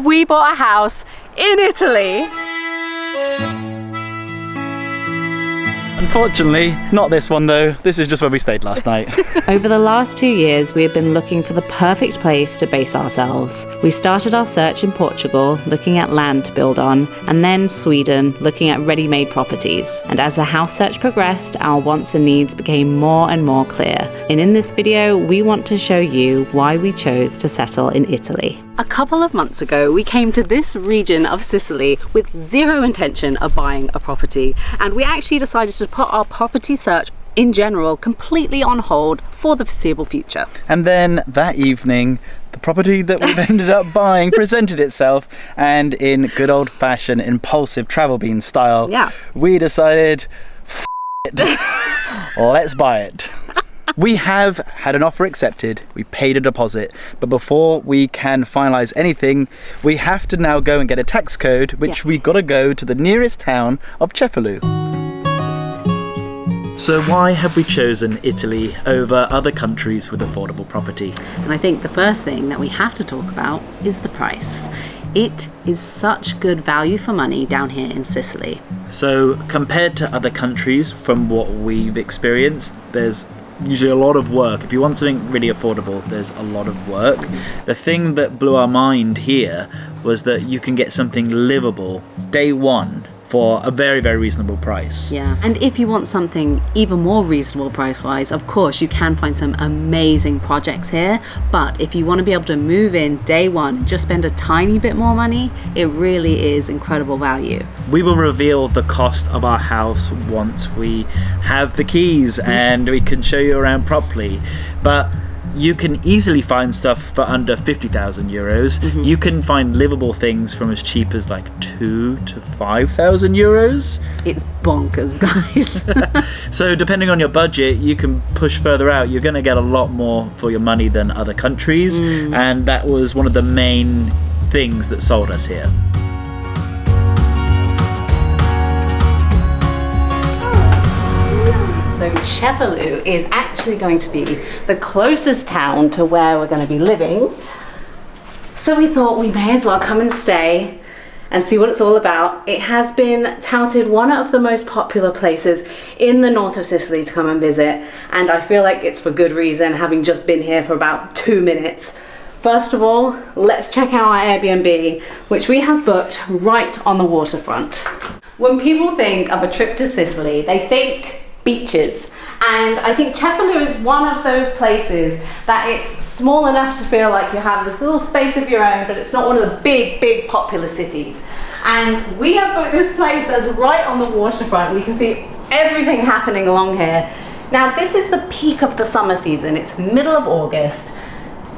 we bought a house in Italy. Unfortunately, not this one though. This is just where we stayed last night. Over the last 2 years, we have been looking for the perfect place to base ourselves. We started our search in Portugal, looking at land to build on, and then Sweden, looking at ready-made properties. And as the house search progressed, our wants and needs became more and more clear. And in this video, we want to show you why we chose to settle in Italy. A couple of months ago, we came to this region of Sicily with zero intention of buying a property. And we actually decided to put our property search in general completely on hold for the foreseeable future. And then that evening, the property that we've ended up buying presented itself, and in good old-fashioned impulsive travel bean style, we decided, F it, let's buy it. We have had an offer accepted, we paid a deposit, but before we can finalise anything, we have to now go and get a tax code, which we got to go to the nearest town of Cefalù. So why have we chosen Italy over other countries with affordable property? And I think the first thing that we have to talk about is the price. It is such good value for money down here in Sicily. So compared to other countries, from what we've experienced, there's usually a lot of work. If you want something really affordable, there's a lot of work. The thing that blew our mind here was that you can get something livable day one for a very, very reasonable price. Yeah, and if you want something even more reasonable price-wise, of course, you can find some amazing projects here. But if you want to be able to move in day one and just spend a tiny bit more money, it really is incredible value. We will reveal the cost of our house once we have the keys and we can show you around properly. But you can easily find stuff for under 50,000 euros. You can find livable things from as cheap as like 2,000 to 5,000 euros. It's bonkers, guys. So depending on your budget, you can push further out. You're going to get a lot more for your money than other countries. And that was one of the main things that sold us here. So Cefalù is actually going to be the closest town to where we're going to be living. So we thought we may as well come and stay and see what it's all about. It has been touted one of the most popular places in the north of Sicily to come and visit, and I feel like it's for good reason, having just been here for about 2 minutes. First of all, let's check out our Airbnb, which we have booked right on the waterfront. When people think of a trip to Sicily, they think beaches. And I think Cefalù is one of those places that it's small enough to feel like you have this little space of your own, but it's not one of the big, big popular cities. And we have booked this place that's right on the waterfront. We can see everything happening along here. Now, this is the peak of the summer season. It's middle of August.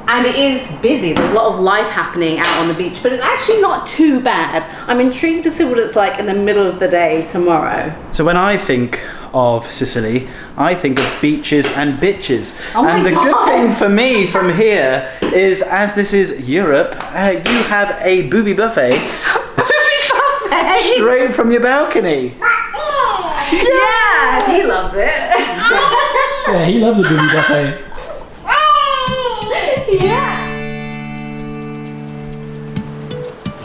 And it is busy, there's a lot of life happening out on the beach, but it's actually not too bad. I'm intrigued to see what it's like in the middle of the day tomorrow. So when I think of Sicily, I think of beaches and bitches. And the good thing for me from here is, as this is Europe, you have a booby buffet. Straight from your balcony. Yeah, he loves it. Yeah, he loves a booby buffet. Yeah.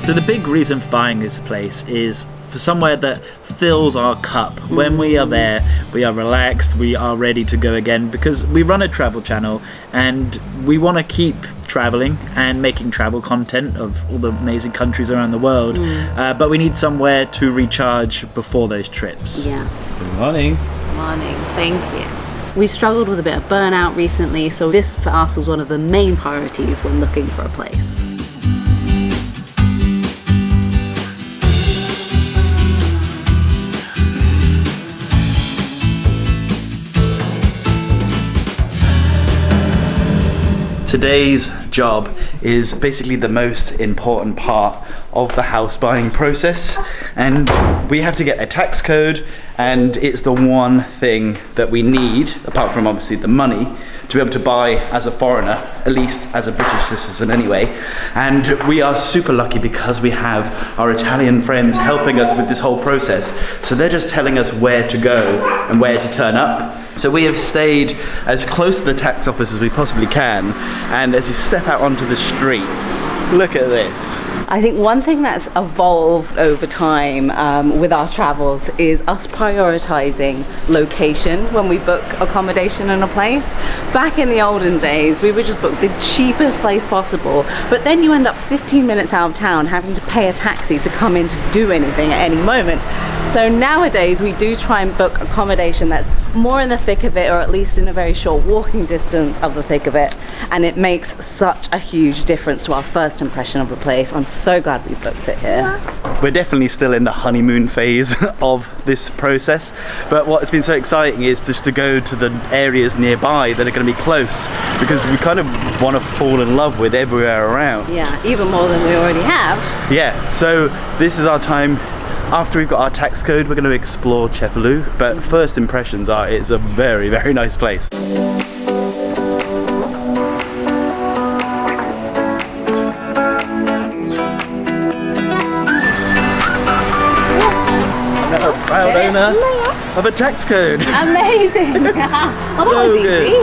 So the big reason for buying this place is for somewhere that fills our cup. When we are there, we are relaxed, we are ready to go again, because we run a travel channel and we want to keep traveling and making travel content of all the amazing countries around the world, but we need somewhere to recharge before those trips. Yeah. Good morning. Morning, thank you. We've struggled with a bit of burnout recently, so this for us was one of the main priorities when looking for a place. Today's job is basically the most important part of the house buying process, and we have to get a tax code, and it's the one thing that we need, apart from obviously the money, to be able to buy as a foreigner, at least as a British citizen anyway. And we are super lucky because we have our Italian friends helping us with this whole process. So they're just telling us where to go and where to turn up. So we have stayed as close to the tax office as we possibly can, and as you step out onto the street, Look at this. I think one thing that's evolved over time with our travels is us prioritizing location when we book accommodation in a place. Back in the olden days, we would just book the cheapest place possible, but then you end up 15 minutes out of town having to pay a taxi to come in to do anything at any moment. So nowadays we do try and book accommodation that's more in the thick of it, or at least in a very short walking distance of the thick of it, and it makes such a huge difference to our first impression of the place. I'm so glad we booked it here. We're definitely still in the honeymoon phase of this process, but what's been so exciting is just to go to the areas nearby that are going to be close, because we kind of want to fall in love with everywhere around. Yeah, even more than we already have. Yeah, so this is our time. After we've got our tax code, we're going to explore Cefalù, but first impressions are it's a very, very nice place. Proud owner of a tax code. Amazing. Oh, that So was good. easy.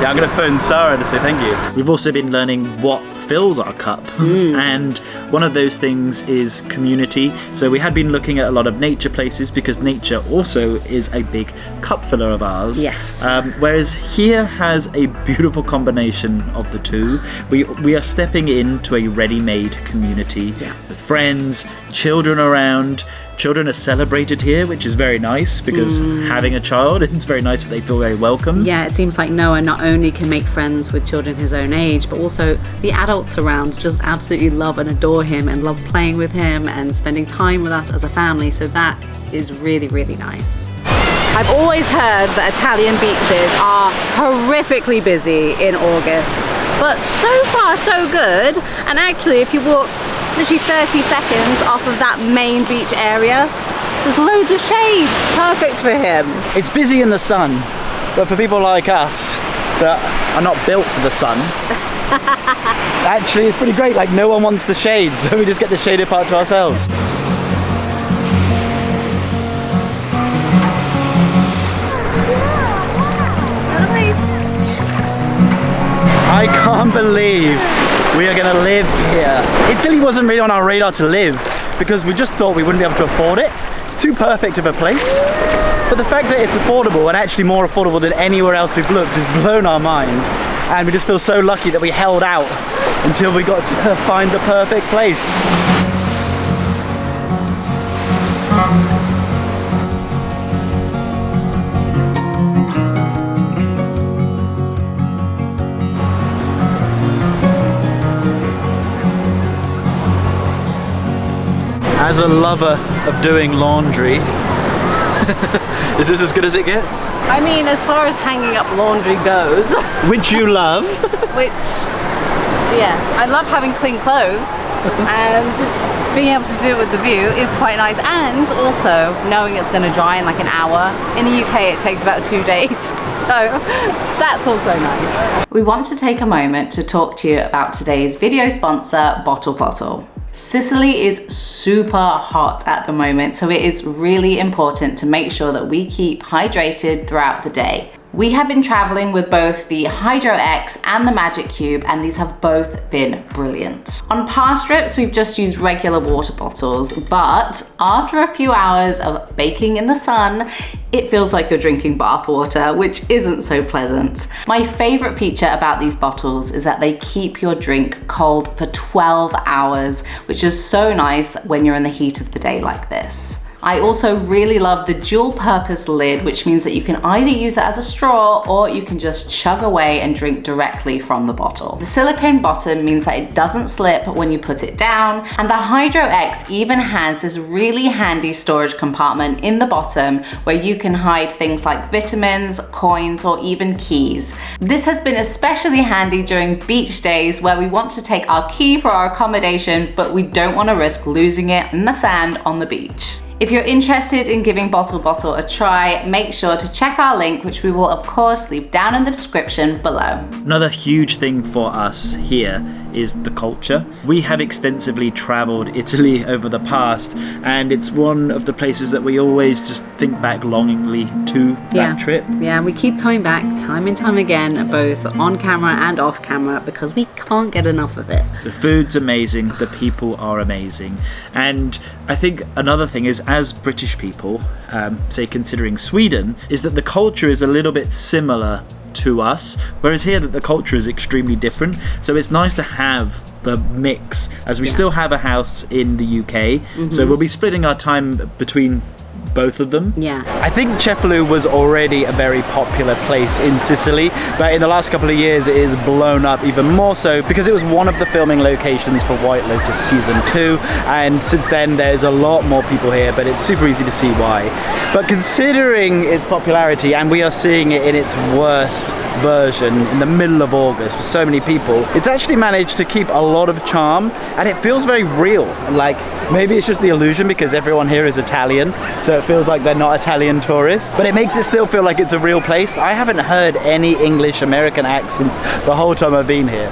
Yeah, I'm going to phone Sarah to say thank you. We've also been learning what fills our cup, and one of those things is community. So we had been looking at a lot of nature places because nature also is a big cup filler of ours. Yes. Whereas here has a beautiful combination of the two. We are stepping into a ready-made community with friends, children around. Children are celebrated here, which is very nice because having a child, it's very nice that they feel very welcome. Yeah, it seems like Noah not only can make friends with children his own age, but also the adults around just absolutely love and adore him and love playing with him and spending time with us as a family. So that is really, really nice. I've always heard that Italian beaches are horrifically busy in August, but so far so good. And actually, if you walk literally 30 seconds off of that main beach area, there's loads of shade, perfect for him. It's busy in the sun, but for people like us that are not built for the sun, actually it's pretty great. Like, no one wants the shade, so we just get the shaded part to ourselves. I can't believe we are going to live here. Italy wasn't really on our radar to live because we just thought we wouldn't be able to afford it. It's too perfect of a place. But the fact that it's affordable, and actually more affordable than anywhere else we've looked, has blown our mind. And we just feel so lucky that we held out until we got to find the perfect place. As a lover of doing laundry, is this as good as it gets? I mean, as far as hanging up laundry goes, Which you love. which, yes, I love having clean clothes, and being able to do it with the view is quite nice, and also knowing it's going to dry in like an hour. In the UK it takes about 2 days, so that's also nice. We want to take a moment to talk to you about today's video sponsor, Bottle Bottle. Sicily is super hot at the moment, so it is really important to make sure that we keep hydrated throughout the day. We have been traveling with both the Hydro X and the Magic Cube, and these have both been brilliant. On past trips, we've just used regular water bottles, but after a few hours of baking in the sun, it feels like you're drinking bath water, which isn't so pleasant. My favorite feature about these bottles is that they keep your drink cold for 12 hours, which is so nice when you're in the heat of the day like this. I also really love the dual purpose lid, which means that you can either use it as a straw or you can just chug away and drink directly from the bottle. The silicone bottom means that it doesn't slip when you put it down, and the Hydro X even has this really handy storage compartment in the bottom where you can hide things like vitamins, coins, or even keys. This has been especially handy during beach days where we want to take our key for our accommodation, but we don't want to risk losing it in the sand on the beach. If you're interested in giving Bottle Bottle a try, make sure to check our link, which we will of course leave down in the description below. Another huge thing for us here is the culture. We have extensively traveled Italy over the past, and it's one of the places that we always just think back longingly to that trip. Yeah, we keep coming back time and time again, both on camera and off camera, because we can't get enough of it. The food's amazing, the people are amazing, and I think another thing is, as British people, say considering Sweden, is that the culture is a little bit similar to us, whereas here that the culture is extremely different. So it's nice to have the mix, as we still have a house in the UK, so we'll be splitting our time between both of them. Yeah. I think Cefalù was already a very popular place in Sicily, but in the last couple of years it is blown up even more so because it was one of the filming locations for White Lotus season 2, and since then there's a lot more people here, but it's super easy to see why. But considering its popularity, and we are seeing it in its worst version in the middle of August with so many people, it's actually managed to keep a lot of charm, and it feels very real. Like, maybe it's just the illusion because everyone here is Italian, so it feels like they're not Italian tourists, but it makes it still feel like it's a real place. I haven't heard any English American accents the whole time I've been here.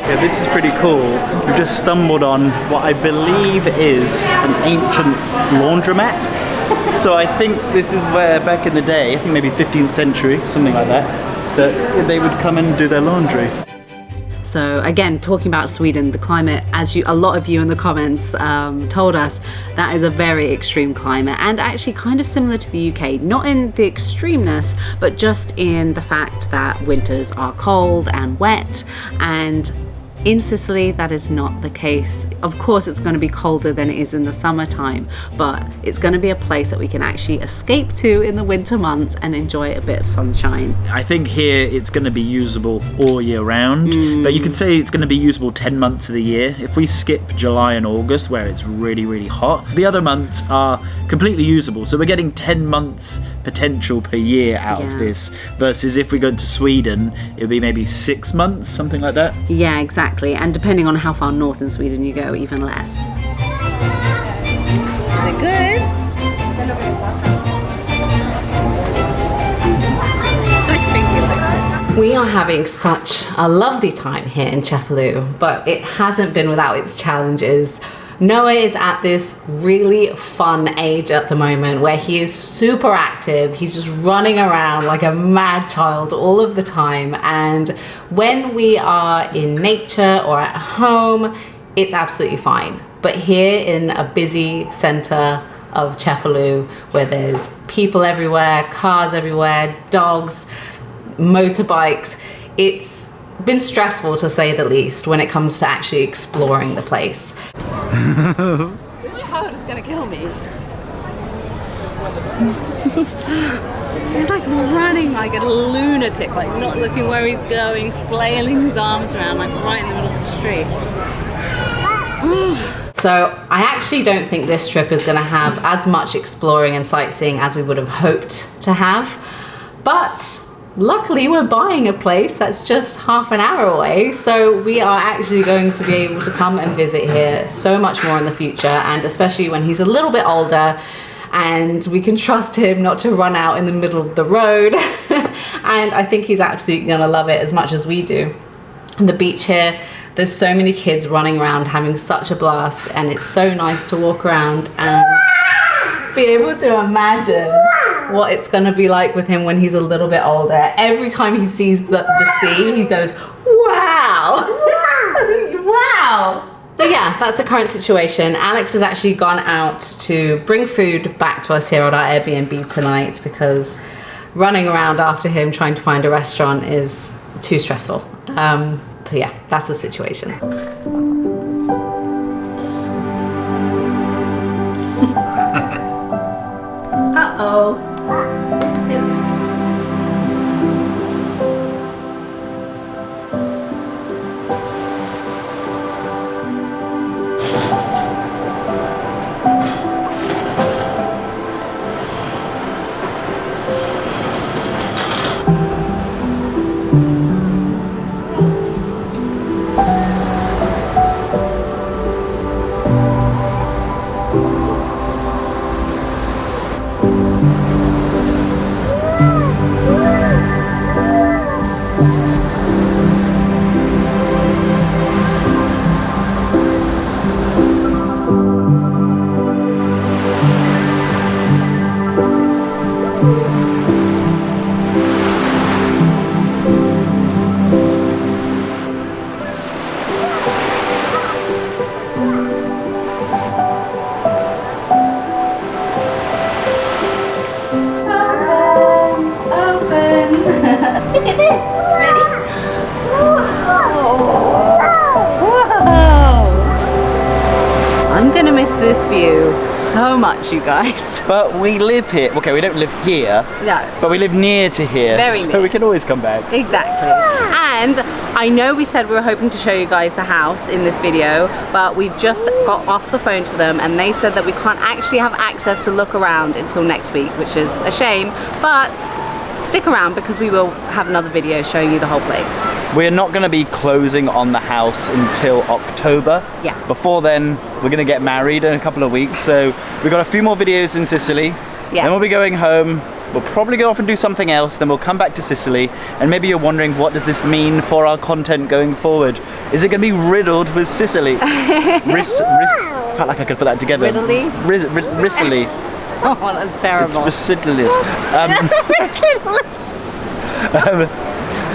Yeah, this is pretty cool. We've just stumbled on what I believe is an ancient laundromat. So I think this is where back in the day, I think maybe 15th century, something like that they would come and do their laundry. So again, talking about Sweden, the climate, as a lot of you in the comments told us, that is a very extreme climate, and actually kind of similar to the UK, not in the extremeness, but just in the fact that winters are cold and wet, and in Sicily, that is not the case. Of course, it's going to be colder than it is in the summertime, but it's going to be a place that we can actually escape to in the winter months and enjoy a bit of sunshine. I think here it's going to be usable all year round, but you could say it's going to be usable 10 months of the year. If we skip July and August, where it's really, really hot, the other months are completely usable. So we're getting 10 months potential per year out of this, versus if we go to Sweden, it would be maybe 6 months, something like that. Yeah, exactly. And depending on how far north in Sweden you go, even less. Is it good? We are having such a lovely time here in Cefalù, but it hasn't been without its challenges. Noah is at this really fun age at the moment where he is super active. He's just running around like a mad child all of the time. And when we are in nature or at home, it's absolutely fine. But here in a busy center of Cefalù, where there's people everywhere, cars everywhere, dogs, motorbikes, it's been stressful to say the least when it comes to actually exploring the place. This child is gonna kill me. He's like running like a lunatic, like not looking where he's going, flailing his arms around like right in the middle of the street. So I actually don't think this trip is going to have as much exploring and sightseeing as we would have hoped to have, but luckily we're buying a place that's just half an hour away, so we are actually going to be able to come and visit here so much more in the future, and especially when he's a little bit older and we can trust him not to run out in the middle of the road. And I think he's absolutely gonna love it as much as we do. On the beach here, there's so many kids running around having such a blast, and it's so nice to walk around and be able to imagine what it's gonna be like with him when he's a little bit older. Every time he sees the sea, he goes, wow! Wow! So yeah, that's the current situation. Alex has actually gone out to bring food back to us here at our Airbnb tonight because running around after him trying to find a restaurant is too stressful. So yeah, that's the situation. Uh-oh. this view so much, you guys. But we live here. Okay, we don't live here. No. But we live near to here. Very so near. we can always come back. Exactly. And I know we said we were hoping to show you guys the house in this video, but we've just got off the phone to them and they said that we can't actually have access to look around until next week, which is a shame, but stick around because we will have another video showing you the whole place. We're not going to be closing on the house until October. Yeah. Before then, we're going to get married in a couple of weeks. So we've got a few more videos in Sicily. Yeah. Then we'll be going home. We'll probably go off and do something else. Then we'll come back to Sicily. And maybe you're wondering, what does this mean for our content going forward? Is it going to be riddled with Sicily? Felt like I could put that together. Riddly? Ricily. Oh, that's It's terrible. fastidious.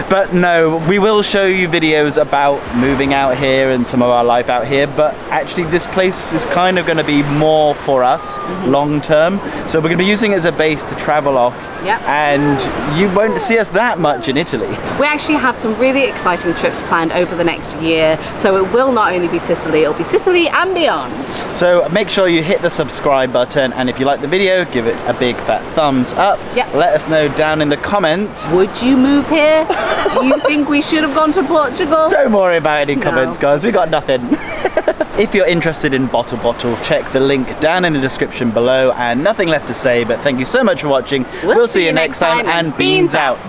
But no, we will show you videos about moving out here and some of our life out here, but actually this place is kind of going to be more for us long term. So we're going to be using it as a base to travel off. Yep. And you won't see us that much in Italy. We actually have some really exciting trips planned over the next year, so it will not only be Sicily, it'll be Sicily and beyond. So make sure you hit the subscribe button, and if you like the video, give it a big fat thumbs up. Yep. Let us know down in the comments. Would you move here? Do you think we should have gone to Portugal? Don't worry about any comments, No. guys. We got nothing. If you're interested in Bottle, check the link down in the description below. And nothing left to say, but thank you so much for watching. We'll see you next time, and beans out.